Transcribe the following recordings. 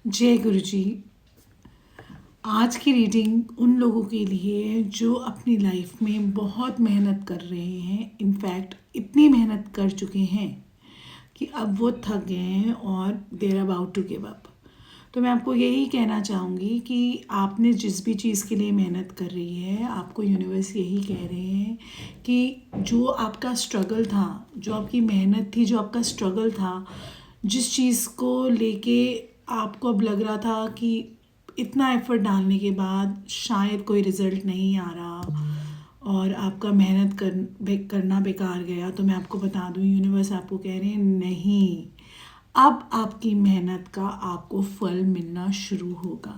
जय गुरु जी। आज की रीडिंग उन लोगों के लिए है जो अपनी लाइफ में बहुत मेहनत कर रहे हैं। इनफैक्ट इतनी मेहनत कर चुके हैं कि अब वो थक गए हैं और देर अबाउट टू गिव अप। तो मैं आपको यही कहना चाहूँगी कि आपने जिस भी चीज़ के लिए मेहनत कर रही है, आपको यूनिवर्स यही कह रहे हैं कि जो आपका स्ट्रगल था, जो आपकी मेहनत थी, जो आपका स्ट्रगल था, जिस चीज़ को लेके आपको अब लग रहा था कि इतना एफर्ट डालने के बाद शायद कोई रिज़ल्ट नहीं आ रहा और आपका मेहनत करना बेकार गया, तो मैं आपको बता दूं, यूनिवर्स आपको कह रहे हैं नहीं, अब आपकी मेहनत का आपको फल मिलना शुरू होगा।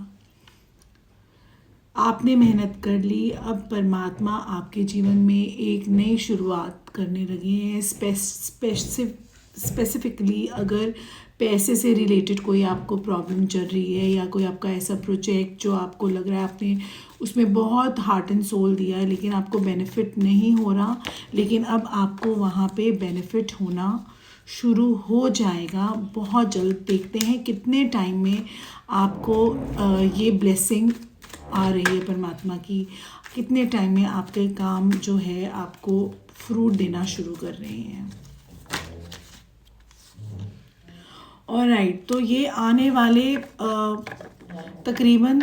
आपने मेहनत कर ली, अब परमात्मा आपके जीवन में एक नई शुरुआत करने लगे हैं। स्पेसिफिकली अगर पैसे से रिलेटेड कोई आपको प्रॉब्लम चल रही है या कोई आपका ऐसा प्रोजेक्ट जो आपको लग रहा है आपने उसमें बहुत हार्ट एंड सोल दिया है लेकिन आपको बेनिफिट नहीं हो रहा, लेकिन अब आपको वहाँ पे बेनिफिट होना शुरू हो जाएगा बहुत जल्द। देखते हैं कितने टाइम में आपको ये ब्लेसिंग आ रही है परमात्मा की, कितने टाइम में आपके काम जो है आपको फ्रूट देना शुरू कर रहे हैं। ऑलराइट, तो ये आने वाले तकरीबन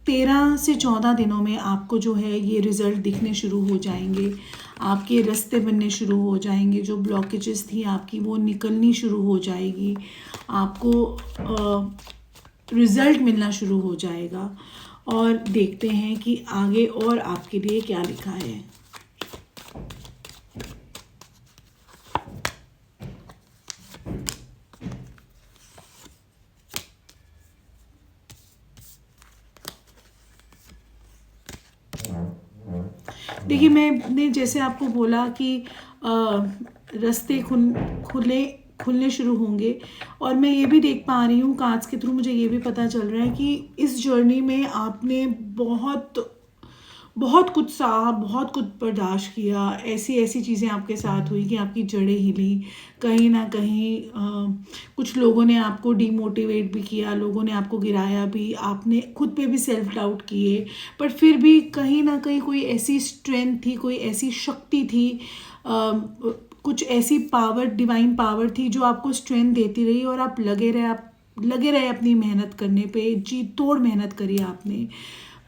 13 से 14 दिनों में आपको जो है ये रिज़ल्ट दिखने शुरू हो जाएंगे। आपके रास्ते बनने शुरू हो जाएंगे, जो ब्लॉकेजेस थी आपकी वो निकलनी शुरू हो जाएगी, आपको रिज़ल्ट मिलना शुरू हो जाएगा। और देखते हैं कि आगे और आपके लिए क्या लिखा है। देखिए, मैंने जैसे आपको बोला कि रास्ते खुलने शुरू होंगे, और मैं ये भी देख पा रही हूँ कार्ड्स के थ्रू, मुझे ये भी पता चल रहा है कि इस जर्नी में आपने बहुत बहुत कुछ सहा, बहुत कुछ बर्दाश्त किया। ऐसी ऐसी चीज़ें आपके साथ हुई कि आपकी जड़ें हिली। कहीं ना कहीं कुछ लोगों ने आपको डीमोटिवेट भी किया, लोगों ने आपको गिराया भी, आपने खुद पे भी सेल्फ डाउट किए, पर फिर भी कहीं ना कहीं कोई ऐसी स्ट्रेंथ थी, कोई ऐसी शक्ति थी, कुछ ऐसी पावर, डिवाइन पावर थी जो आपको स्ट्रेंथ देती रही और आप लगे रहे अपनी मेहनत करने पे। जी तोड़ मेहनत करी आपने।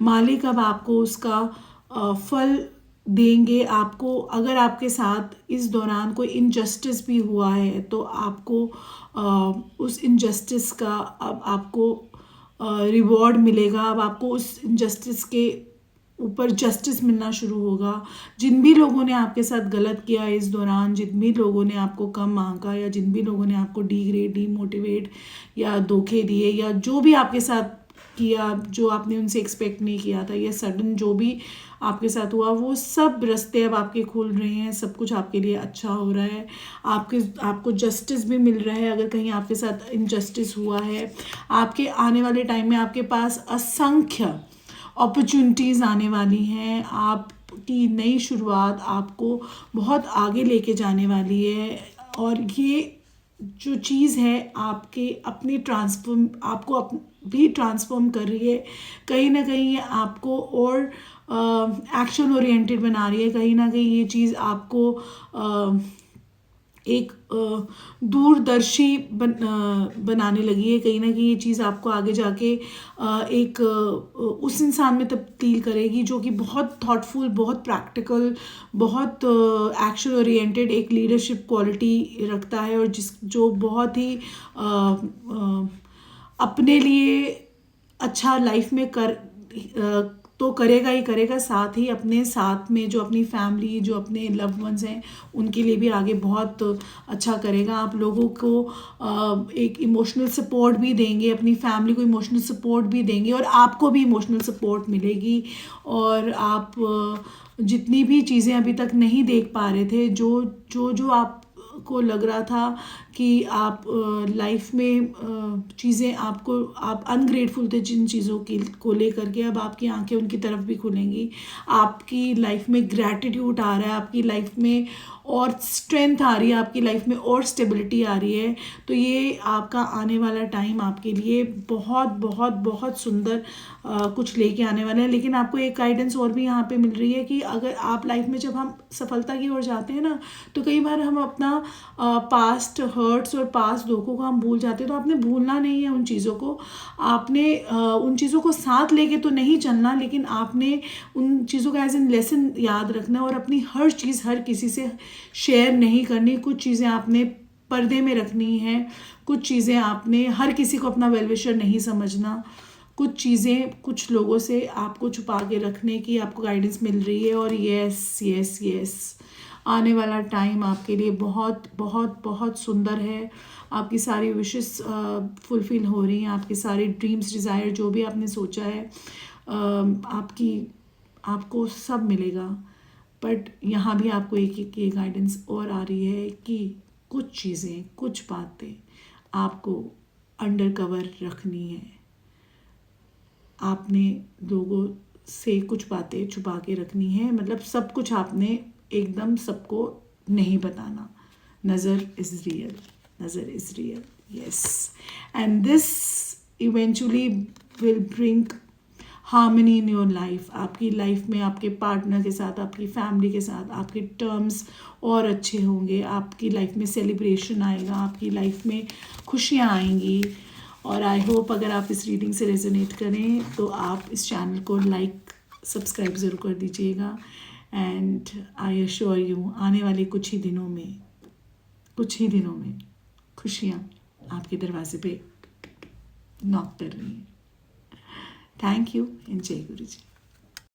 मालिक अब आपको उसका फल देंगे। आपको, अगर आपके साथ इस दौरान कोई इनजस्टिस भी हुआ है तो आपको उस इनजस्टिस का अब आपको रिवॉर्ड मिलेगा। अब आपको उस इनजस्टिस के ऊपर जस्टिस मिलना शुरू होगा। जिन भी लोगों ने आपके साथ गलत किया इस दौरान, जिन भी लोगों ने आपको कम आंका, या जिन भी लोगों ने आपको डीग्रेड, डीमोटिवेट या धोखे दिए, या जो भी आपके साथ किया जो आपने उनसे एक्सपेक्ट नहीं किया था, या सडन जो भी आपके साथ हुआ, वो सब रास्ते अब आपके खुल रहे हैं। सब कुछ आपके लिए अच्छा हो रहा है। आपको जस्टिस भी मिल रहा है अगर कहीं आपके साथ इनजस्टिस हुआ है। आपके आने वाले टाइम में आपके पास असंख्य अपॉर्चुनिटीज़ आने वाली हैं। आपकी नई शुरुआत आपको बहुत आगे लेके जाने वाली है, और ये जो चीज़ है आपके अपनी भी ट्रांसफॉर्म कर रही है। कहीं ना कहीं ये आपको और एक्शन ओरिएंटेड बना रही है। कहीं ना कहीं ये चीज़ आपको एक दूरदर्शी बनाने लगी है। कहीं ना कहीं ये चीज़ आपको आगे जाके एक उस इंसान में तब्दील करेगी जो कि बहुत थॉटफुल, बहुत प्रैक्टिकल, बहुत एक्शन ओरिएंटेड एक लीडरशिप क्वालिटी रखता है, और जो बहुत ही अपने लिए अच्छा लाइफ में तो करेगा ही करेगा, साथ ही अपने साथ में जो अपनी फैमिली, जो अपने लव्ड वंस हैं, उनके लिए भी आगे बहुत अच्छा करेगा। आप लोगों को एक इमोशनल सपोर्ट भी देंगे, अपनी फैमिली को इमोशनल सपोर्ट भी देंगे, और आपको भी इमोशनल सपोर्ट मिलेगी। और आप जितनी भी चीज़ें अभी तक नहीं देख पा रहे थे, जो आप को लग रहा था कि आप लाइफ में चीज़ें आपको आप अनग्रेटफुल थे जिन चीज़ों की को लेकर के, अब आपकी आंखें उनकी तरफ भी खुलेंगी। आपकी लाइफ में ग्रैटिट्यूड आ रहा है, आपकी लाइफ में और स्ट्रेंथ आ रही है, आपकी लाइफ में और स्टेबिलिटी आ रही है। तो ये आपका आने वाला टाइम आपके लिए बहुत बहुत बहुत सुंदर कुछ लेके आने वाला है। लेकिन आपको एक गाइडेंस और भी यहाँ पे मिल रही है कि अगर आप लाइफ में जब हम सफलता की ओर जाते हैं ना, तो कई बार हम अपना पास्ट हर्ट्स और पास्ट धोखों को हम भूल जाते हैं। तो आपने भूलना नहीं है उन चीज़ों को, आपने उन चीज़ों को साथ लेके तो नहीं चलना, लेकिन आपने उन चीज़ों का एज एन लेसन याद रखना है और अपनी हर चीज़ हर किसी से शेयर नहीं करनी। कुछ चीज़ें आपने पर्दे में रखनी है, कुछ चीज़ें आपने हर किसी को अपना वेल विशर नहीं समझना, कुछ चीज़ें कुछ लोगों से आपको छुपा के रखने की आपको गाइडेंस मिल रही है। और यस यस यस, आने वाला टाइम आपके लिए बहुत बहुत बहुत सुंदर है। आपकी सारी विशेस फुलफिल हो रही हैं, आपके सारे ड्रीम्स डिज़ायर जो भी आपने सोचा है आपको सब मिलेगा। बट यहाँ भी आपको एक एक ये गाइडेंस और आ रही है कि कुछ चीज़ें कुछ बातें आपको अंडर कवर रखनी है। आपने लोगों से कुछ बातें छुपा के रखनी है, मतलब सब कुछ आपने एकदम सबको नहीं बताना। नज़र इज़ रियल, नज़र is real, yes. And this eventually will bring harmony in your life. आपकी लाइफ में आपके पार्टनर के साथ, आपकी फैमिली के साथ आपके टर्म्स और अच्छे होंगे। आपकी लाइफ में सेलिब्रेशन आएगा, आपकी लाइफ में खुशियाँ आएंगी। और आई होप अगर आप इस रीडिंग से रेजोनेट करें तो आप इस चैनल को लाइक सब्सक्राइब ज़रूर कर दीजिएगा। एंड आई अश्योर यू आने वाले कुछ ही दिनों में खुशियाँ आपके दरवाजे पे नॉक कर रही हैं। थैंक यू एंड जय गुरु जी।